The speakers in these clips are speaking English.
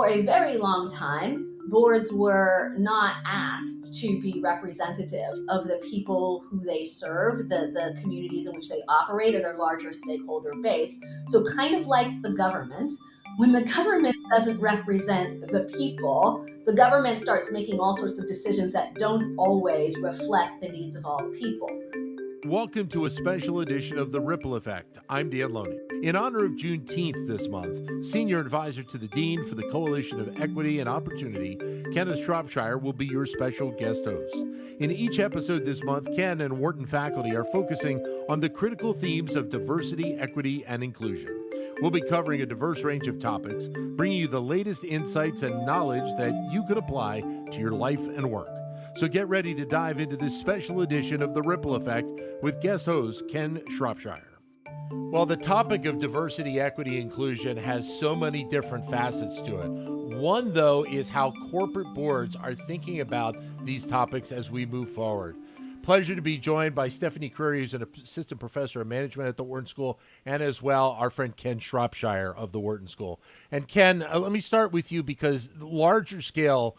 for a very long time, boards were not asked to be representative of the people who they serve, the communities in which they operate, or their larger stakeholder base. So, kind of like the government, when the government doesn't represent the people, the government starts making all sorts of decisions that don't always reflect the needs of all the people. Welcome to a special edition of The Ripple Effect. I'm Dan Loney. In honor of Juneteenth this month, Senior Advisor to the Dean for the Coalition of Equity and Opportunity, Kenneth Shropshire, will be your special guest host. In each episode this month, Ken and Wharton faculty are focusing on the critical themes of diversity, equity, and inclusion. We'll be covering a diverse range of topics, bringing you the latest insights and knowledge that you could apply to your life and work. So get ready to dive into this special edition of The Ripple Effect with guest host Ken Shropshire. Well, the topic of diversity, equity, inclusion has so many different facets to it. One, though, is how corporate boards are thinking about these topics as we move forward. Pleasure to be joined by Stephanie Creary, who's an assistant professor of management at the Wharton School, and as well our friend Ken Shropshire of the Wharton School. And Ken, let me start with you because the larger scale,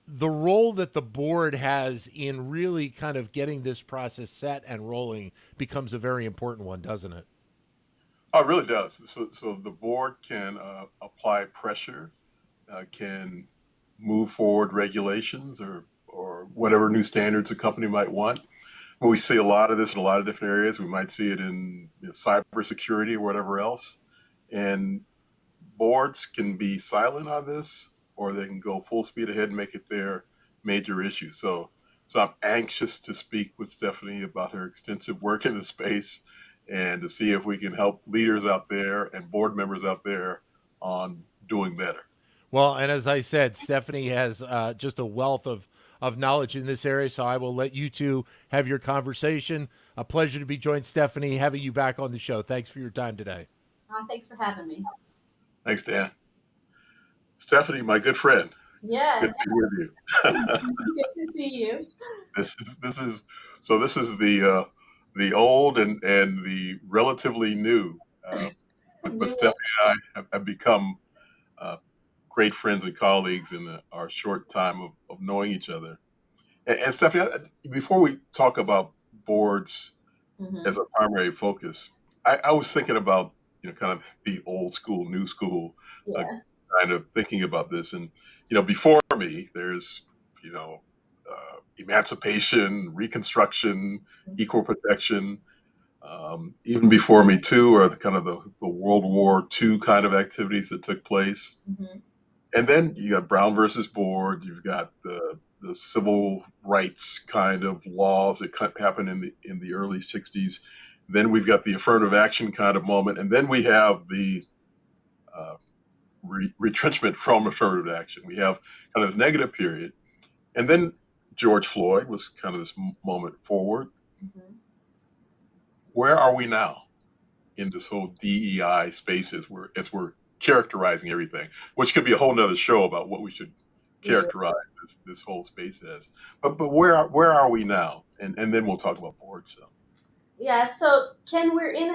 the role that the board has in really kind of getting this process set and rolling becomes a very important one, doesn't it? Oh, it really does. So the board can apply pressure, can move forward regulations or whatever new standards a company might want. Well, we see a lot of this in a lot of different areas. We might see it in cybersecurity or whatever else. And boards can be silent on this, or they can go full speed ahead and make it their major issue. So I'm anxious to speak with Stephanie about her extensive work in the space and to see if we can help leaders out there and board members out there on doing better. Well, and as I said, Stephanie has just a wealth of knowledge in this area, so I will let you two have your conversation. A pleasure to be joined, Stephanie, having you back on the show. Thanks for your time today. Thanks for having me. Thanks, Dan. Stephanie, my good friend. Yes. Good to hear you. Good to see you. This is the old and the relatively new. But Stephanie and I have become great friends and colleagues in our short time of knowing each other. And Stephanie, before we talk about boards as a primary focus, I was thinking about kind of the old school, new school. Kind of thinking about this, and before me there's emancipation, Reconstruction, equal protection. Even before me too are the World War II kind of activities that took place. And then you got Brown versus Board. You've got the civil rights kind of laws that happened in the early 60s. Then we've got the affirmative action kind of moment, and then we have the retrenchment from affirmative action. We have kind of this negative period. And then George Floyd was kind of this moment forward. Where are we now in this whole DEI space as we're characterizing everything, which could be a whole nother show about what we should characterize this whole space as. But where are we now? And then we'll talk about boards. Yeah, so Ken, we're in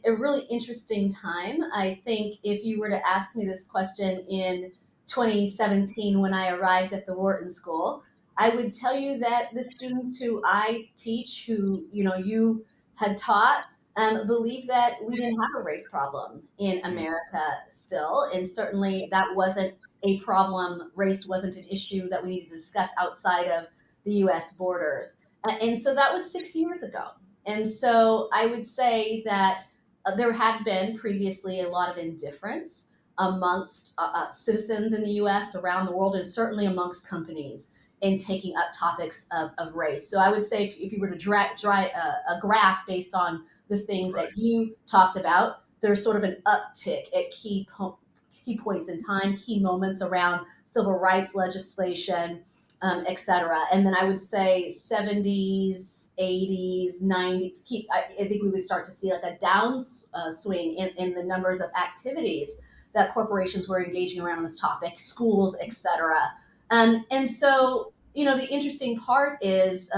a really interesting time. I think if you were to ask me this question in 2017 when I arrived at the Wharton School, I would tell you that the students who I teach, who you had taught, believe that we didn't have a race problem in America still, and certainly that wasn't a problem. Race wasn't an issue that we needed to discuss outside of the U.S. borders, and so that was 6 years ago. And so I would say that there had been previously a lot of indifference amongst citizens in the U.S., around the world, and certainly amongst companies in taking up topics of race. So I would say if you were to draw a graph based on the things that you talked about, there's sort of an uptick at key points in time, key moments around civil rights legislation, et cetera. And then I would say 70s, 80s, 90s, I think we would start to see like a swing in the numbers of activities that corporations were engaging around this topic, schools, et cetera. And so, the interesting part is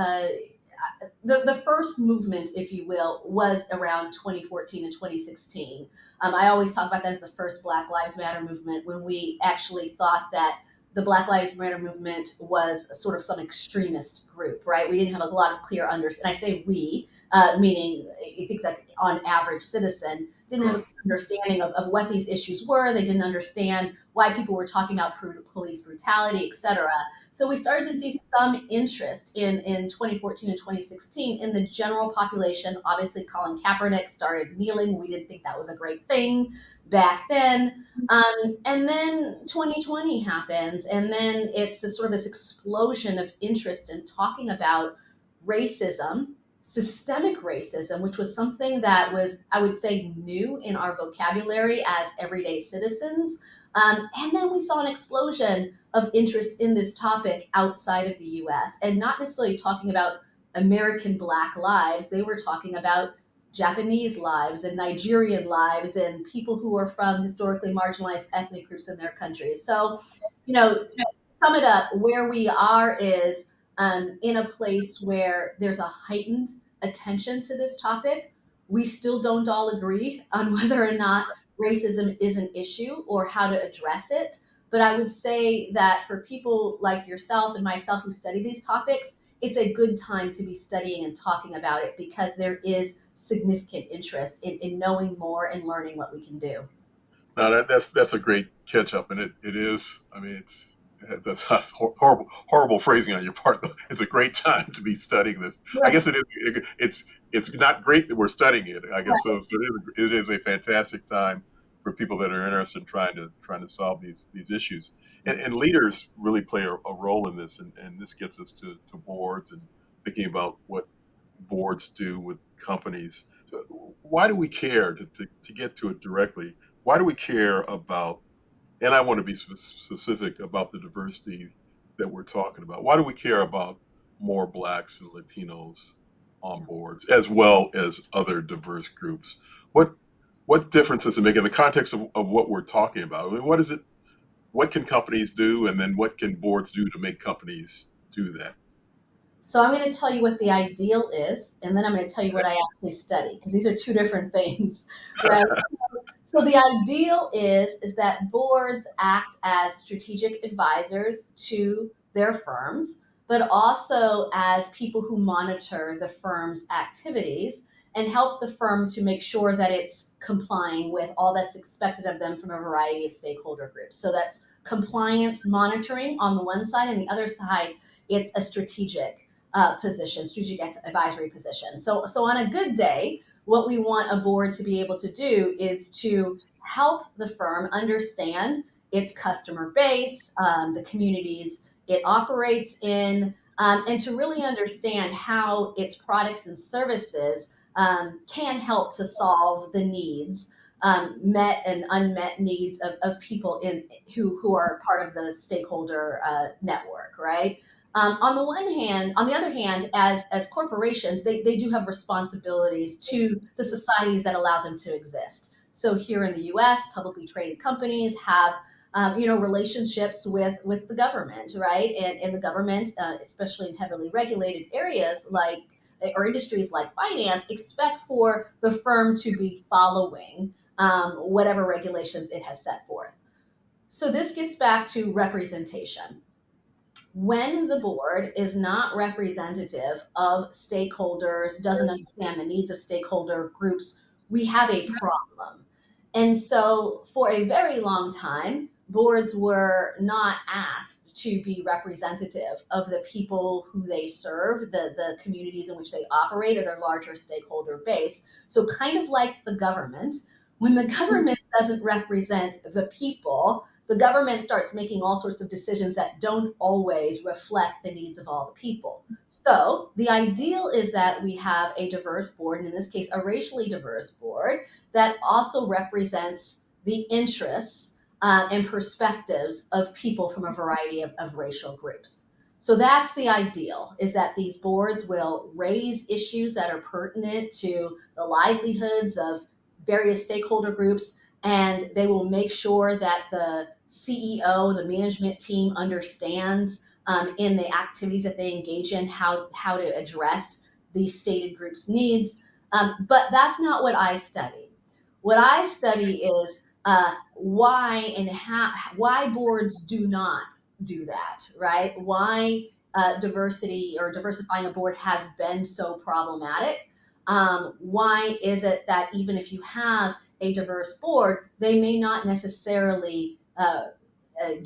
the first movement, if you will, was around 2014 and 2016. I always talk about that as the first Black Lives Matter movement, when we actually thought that the Black Lives Matter movement was sort of some extremist group, right? We didn't have a lot of clear understanding. I say we, meaning I think that on average citizen didn't have a clear understanding of what these issues were. They didn't understand why people were talking about police brutality, et cetera. So we started to see some interest in 2014 and 2016 in the general population. Obviously, Colin Kaepernick started kneeling. We didn't think that was a great thing back then. And then 2020 happens, and then it's this sort of this explosion of interest in talking about racism, systemic racism, which was something that was, I would say, new in our vocabulary as everyday citizens. And then we saw an explosion of interest in this topic outside of the US, and not necessarily talking about American Black lives. They were talking about Japanese lives and Nigerian lives and people who are from historically marginalized ethnic groups in their countries. So, sum it up, where we are is in a place where there's a heightened attention to this topic. We still don't all agree on whether or not racism is an issue or how to address it. But I would say that for people like yourself and myself who study these topics, it's a good time to be studying and talking about it, because there is significant interest in knowing more and learning what we can do. No, that's a great catch up, and it is. I mean, that's horrible phrasing on your part. Though. It's a great time to be studying this. I guess it is. It's not great that we're studying it. I guess so. So it is a fantastic time for people that are interested in trying to solve these issues. And leaders really play a role in this, and this gets us to boards and thinking about what boards do with companies. So why do we care to get to it directly? Why do we care about, and I want to be specific about the diversity that we're talking about. Why do we care about more Blacks and Latinos on boards, as well as other diverse groups? What difference does it make in the context of what we're talking about? I mean, what is it? What can companies do, and then what can boards do to make companies do that? So I'm going to tell you what the ideal is, and then I'm going to tell you what I actually study, because these are two different things, right? So the ideal is that boards act as strategic advisors to their firms, but also as people who monitor the firm's activities and help the firm to make sure that it's complying with all that's expected of them from a variety of stakeholder groups. So that's compliance monitoring on the one side, and the other side, it's a strategic position, strategic advisory position. So on a good day, what we want a board to be able to do is to help the firm understand its customer base, the communities it operates in, and to really understand how its products and services can help to solve the needs, met and unmet needs of people who are part of the stakeholder network, right? On the other hand, as corporations, they do have responsibilities to the societies that allow them to exist. So here in the U.S., publicly traded companies have relationships with the government, right? And the government, especially in heavily regulated areas or industries like finance, expect for the firm to be following whatever regulations it has set forth. So this gets back to representation. When the board is not representative of stakeholders, doesn't understand the needs of stakeholder groups, we have a problem. And so for a very long time, boards were not asked to be representative of the people who they serve, the communities in which they operate, or their larger stakeholder base. So kind of like the government, when the government doesn't represent the people, the government starts making all sorts of decisions that don't always reflect the needs of all the people. So the ideal is that we have a diverse board, and in this case, a racially diverse board that also represents the interests and perspectives of people from a variety of racial groups. So that's the ideal, is that these boards will raise issues that are pertinent to the livelihoods of various stakeholder groups, and they will make sure that the CEO, the management team understands in the activities that they engage in how to address the stated group's needs. But that's not what I study. What I study is why and why boards do not do that, right? Why diversity or diversifying a board has been so problematic. Why is it that even if you have a diverse board, they may not necessarily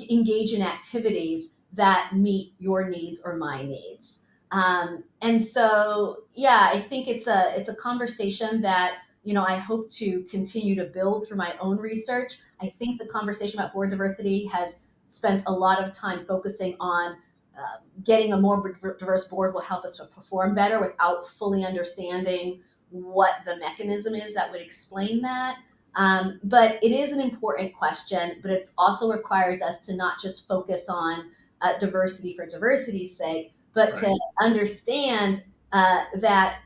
engage in activities that meet your needs or my needs? And so, yeah, I think it's a conversation that I hope to continue to build through my own research. I think the conversation about board diversity has spent a lot of time focusing on getting a more diverse board will help us to perform better without fully understanding what the mechanism is that would explain that. But it is an important question, but it also requires us to not just focus on diversity for diversity's sake, but to understand that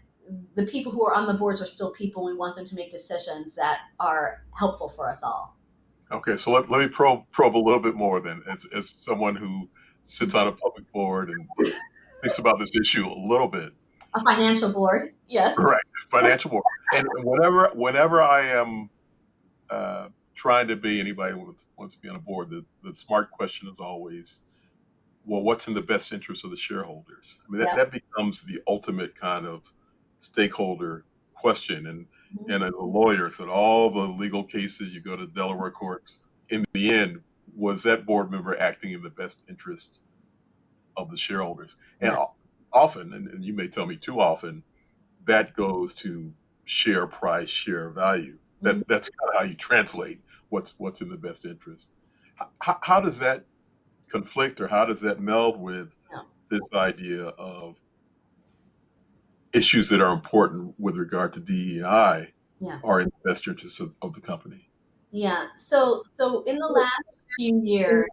the people who are on the boards are still people. We want them to make decisions that are helpful for us all. Okay, so let me probe a little bit more then, as someone who sits on a public board and thinks about this issue a little bit. A financial board, yes. Right, financial board. And whenever I am trying to be anybody who wants to be on a board, the smart question is always, well, what's in the best interest of the shareholders? I mean, that becomes the ultimate kind of stakeholder question. And as a lawyer, so all the legal cases, you go to Delaware courts, in the end, was that board member acting in the best interest of the shareholders? And often, and you may tell me too often, that goes to share price, share value. That's kind of how you translate what's in the best interest. How does that conflict, or how does that meld with this idea of issues that are important with regard to DEI are in the best interest of the company? Yeah. So in the last few years,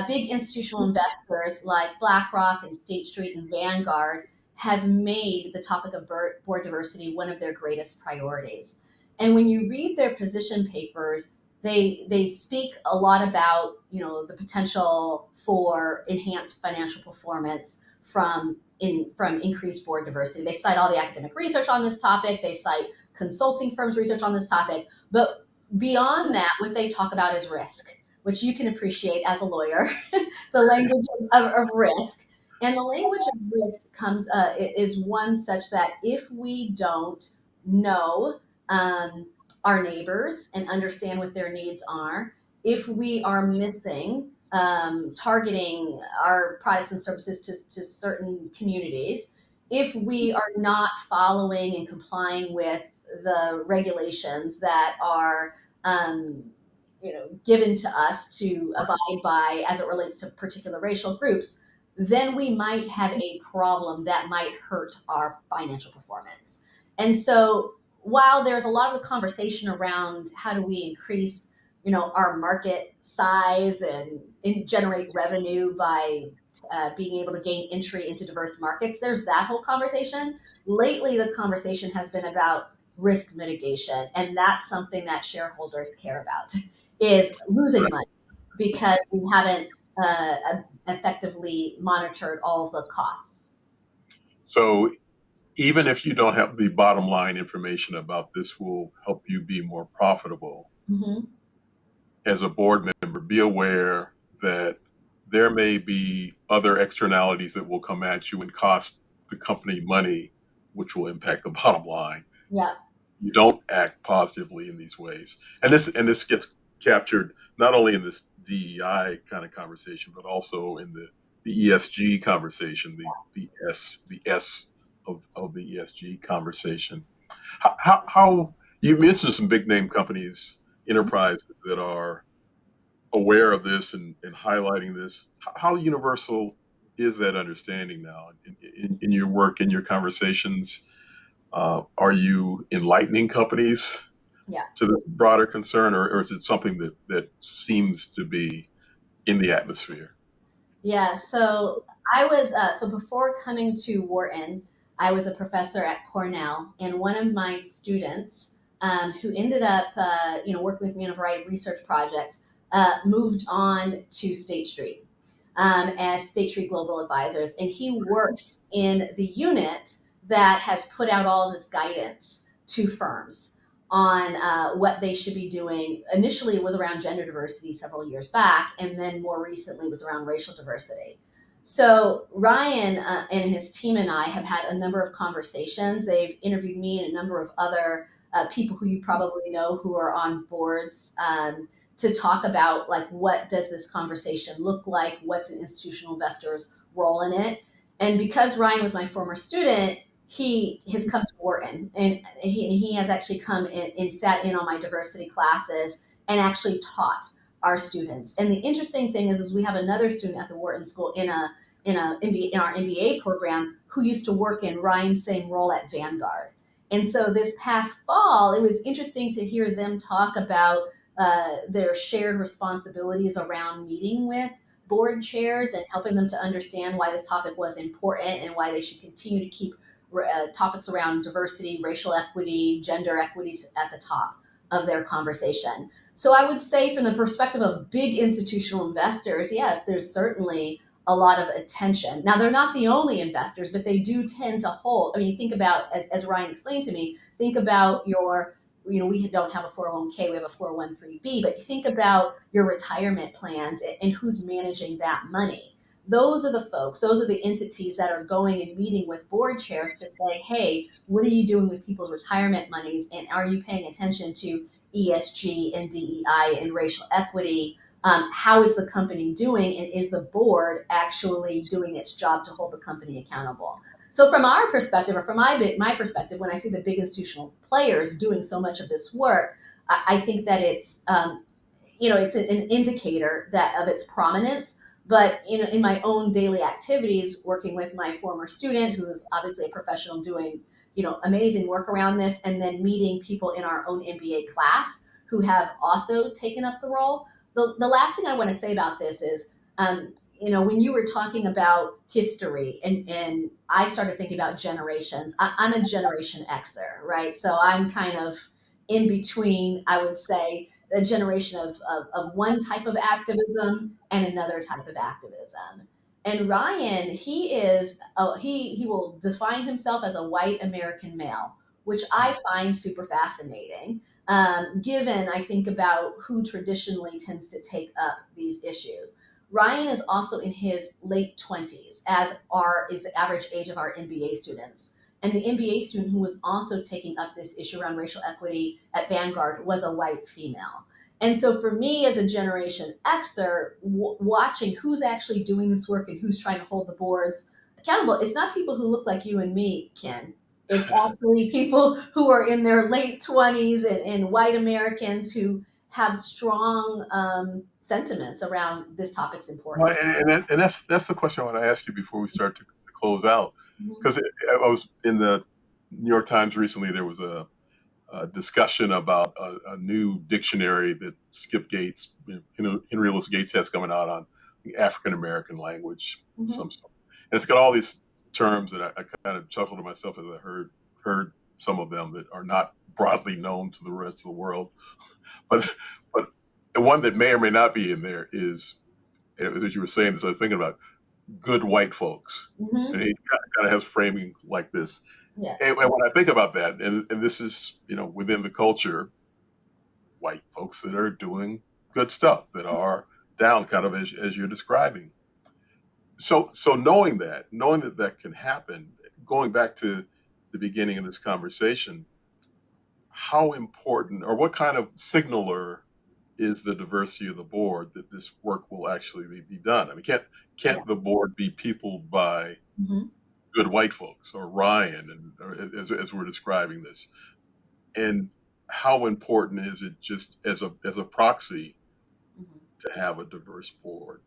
big institutional investors like BlackRock and State Street and Vanguard have made the topic of board diversity one of their greatest priorities. And when you read their position papers, they speak a lot about the potential for enhanced financial performance from increased board diversity. They cite all the academic research on this topic. They cite consulting firms' research on this topic. But beyond that, what they talk about is risk, which you can appreciate as a lawyer, the language of risk. And the language of risk is one such that if we don't know our neighbors and understand what their needs are, if we are missing targeting our products and services to certain communities, if we are not following and complying with the regulations that are given to us to abide by as it relates to particular racial groups, then we might have a problem that might hurt our financial performance. And so while there's a lot of the conversation around how do we increase our market size and generate revenue by being able to gain entry into diverse markets, there's that whole conversation. Lately, the conversation has been about risk mitigation, and that's something that shareholders care about, is losing money because we haven't effectively monitored all of the costs. So even if you don't have the bottom line information about this will help you be more profitable, as a board member, be aware that there may be other externalities that will come at you and cost the company money, which will impact the bottom line. Yeah. You don't act positively in these ways. And this gets captured not only in this DEI kind of conversation, but also in the ESG conversation, the S of the ESG conversation. How you mentioned some big name companies, enterprises that are aware of this and highlighting this. How universal is that understanding now in your work, in your conversations? Are you enlightening companies to the broader concern, or is it something that seems to be in the atmosphere? Yeah, so I was so before coming to Wharton, I was a professor at Cornell, and one of my students who ended up working with me on a variety of research projects moved on to State Street as State Street Global Advisors, and he works in the unit that has put out all this guidance to firms on what they should be doing. Initially, it was around gender diversity several years back, and then more recently was around racial diversity. So Ryan and his team and I have had a number of conversations. They've interviewed me and a number of other people who you probably know who are on boards to talk about, like, what does this conversation look like? What's an institutional investor's role in it? And because Ryan was my former student, he has come to Wharton, and he has actually come in and sat in on my diversity classes and actually taught our students. And the interesting thing is we have another student at the Wharton School in our MBA program who used to work in Ryan's same role at Vanguard. And so this past fall, it was interesting to hear them talk about their shared responsibilities around meeting with board chairs and helping them to understand why this topic was important and why they should continue to keep topics around diversity, racial equity, gender equity at the top of their conversation. So I would say, from the perspective of big institutional investors, yes, there's certainly a lot of attention. Now, they're not the only investors, but they do tend to hold. I mean, think about, as Ryan explained to me, think about we don't have a 401k, we have a 401(b), but you think about your retirement plans and who's managing that money. Those are the folks, those are the entities that are going and meeting with board chairs to say, hey, what are you doing with people's retirement monies? And are you paying attention to ESG and DEI and racial equity? How is the company doing? And is the board actually doing its job to hold the company accountable? So from our perspective, or from my perspective, when I see the big institutional players doing so much of this work, I think that it's it's an indicator of its prominence. But in my own daily activities, working with my former student, who is obviously a professional doing amazing work around this, and then meeting people in our own MBA class who have also taken up the role. The last thing I want to say about this is, when you were talking about history, and I started thinking about generations, I'm a Generation Xer, right? So I'm kind of in between, I would say, a generation of one type of activism and another type of activism. And Ryan, he will define himself as a white American male, which I find super fascinating, given I think about who traditionally tends to take up these issues. Ryan is also in his late 20s, as is the average age of our MBA students. And the MBA student who was also taking up this issue around racial equity at Vanguard was a white female. And so for me, as a Generation Xer, watching who's actually doing this work and who's trying to hold the boards accountable, it's not people who look like you and me, Ken. It's actually people who are in their late 20s and white Americans who have strong sentiments around this topic's importance. Well, and that's the question I want to ask you before we start to close out. Because I was in the New York Times recently, there was a discussion about a new dictionary that Skip Gates, Henry Louis Gates, has coming out on the African American language, some stuff. And it's got all these terms that I kind of chuckled to myself as I heard some of them that are not broadly known to the rest of the world. But the one that may or may not be in there is, as you were saying, as I was thinking about, good white folks. And he kind of has framing like this. Yeah. And when I think about that, and this is, within the culture, white folks that are doing good stuff, that are down kind of as you're describing. So knowing that can happen, going back to the beginning of this conversation, how important, or what kind of signaler is the diversity of the board that this work will actually be done? I mean, can't the board be peopled by good white folks, or Ryan, and as we're describing this? And how important is it, just as a proxy, to have a diverse board?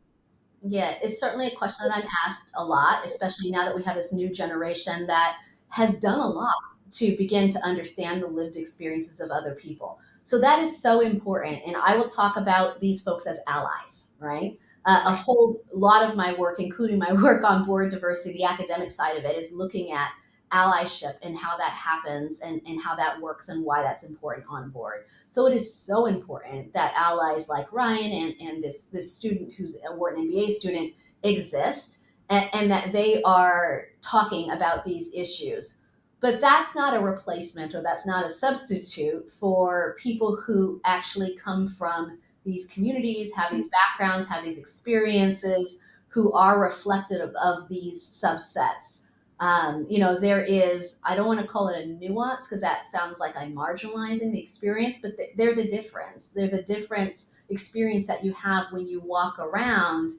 Yeah, it's certainly a question that I'm asked a lot, especially now that we have this new generation that has done a lot to begin to understand the lived experiences of other people. So that is so important. And I will talk about these folks as allies, right? A whole lot of my work, including my work on board diversity, the academic side of it, is looking at allyship and how that happens and how that works and why that's important on board. So it is so important that allies like Ryan and this student who's a Wharton MBA student exist, and that they are talking about these issues. But that's not a replacement, or that's not a substitute for people who actually come from these communities, have these backgrounds, have these experiences, who are reflective of these subsets. There is, I don't want to call it a nuance because that sounds like I'm marginalizing the experience, but there's a difference. There's a difference experience that you have when you walk around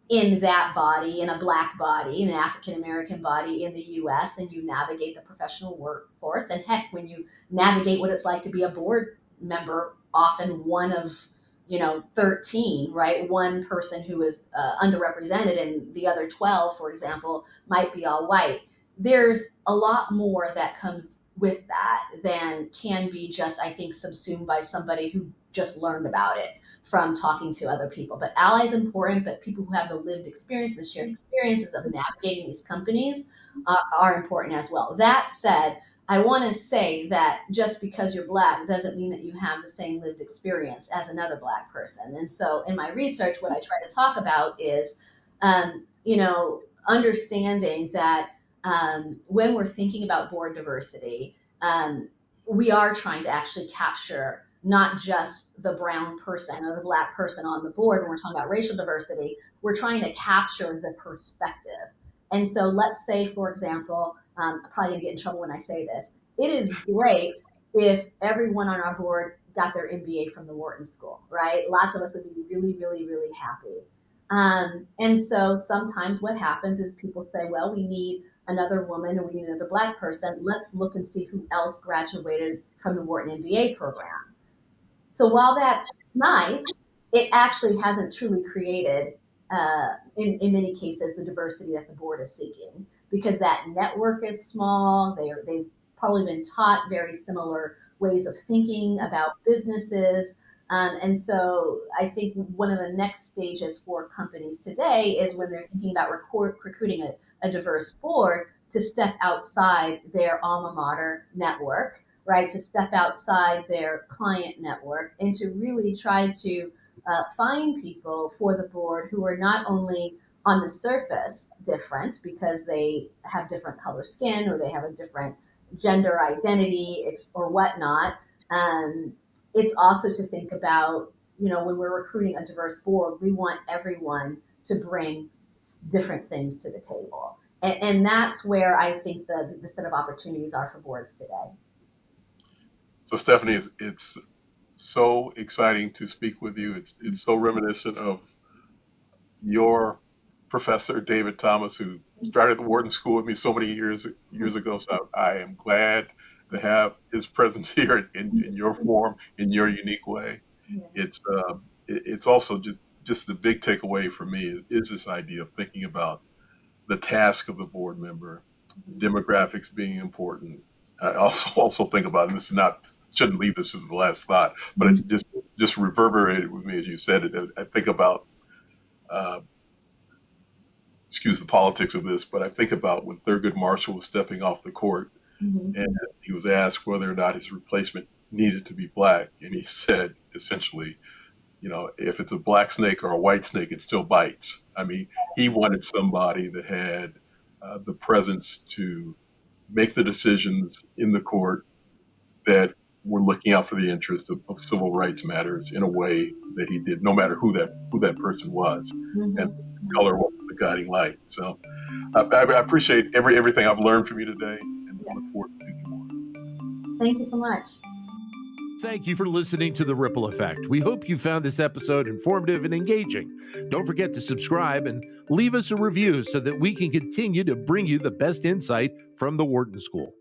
in that body, in a Black body, in an African American body in the US, and you navigate the professional workforce. And heck, when you navigate what it's like to be a board member, often one of 13, right? One person who is underrepresented, and the other 12, for example, might be all white. There's a lot more that comes with that than can be just, I think, subsumed by somebody who just learned about it from talking to other people. But ally is important, but people who have the lived experience, the shared experiences of navigating these companies are important as well. That said, I want to say that just because you're Black doesn't mean that you have the same lived experience as another Black person. And so in my research, what I try to talk about is, understanding that when we're thinking about board diversity, we are trying to actually capture not just the brown person or the Black person on the board. When we're talking about racial diversity, we're trying to capture the perspective. And so let's say, for example, I'm probably gonna get in trouble when I say this, it is great if everyone on our board got their MBA from the Wharton School, right? Lots of us would be really, really, really happy. And so sometimes what happens is people say, well, we need another woman and we need another Black person. Let's look and see who else graduated from the Wharton MBA program. So while that's nice, it actually hasn't truly created, in many cases, the diversity that the board is seeking, because that network is small. They've probably been taught very similar ways of thinking about businesses. And so I think one of the next stages for companies today is when they're thinking about recruiting a diverse board, to step outside their alma mater network, right? To step outside their client network and to really try to find people for the board who are not only on the surface different because they have different color skin or they have a different gender identity or whatnot. It's also to think about, when we're recruiting a diverse board, we want everyone to bring different things to the table. And that's where I think the set of opportunities are for boards today. So Stephanie, it's so exciting to speak with you. It's so reminiscent of your professor, David Thomas, who started the Wharton School with me so many years ago. So I am glad to have his presence here in your form, in your unique way. Yeah. It's also just the big takeaway for me is this idea of thinking about the task of the board member, demographics being important. I also think about, and this is not, shouldn't leave this as the last thought, but it just reverberated with me as you said it. I think about, excuse the politics of this, but I think about when Thurgood Marshall was stepping off the court, and he was asked whether or not his replacement needed to be Black. And he said, essentially, if it's a black snake or a white snake, it still bites. I mean, he wanted somebody that had the presence to make the decisions in the court that were looking out for the interest of civil rights matters in a way that he did, no matter who that person was. And color wasn't the guiding light. So I appreciate everything I've learned from you today, and look forward to speaking more. Thank you so much. Thank you for listening to The Ripple Effect. We hope you found this episode informative and engaging. Don't forget to subscribe and leave us a review so that we can continue to bring you the best insight from the Wharton School.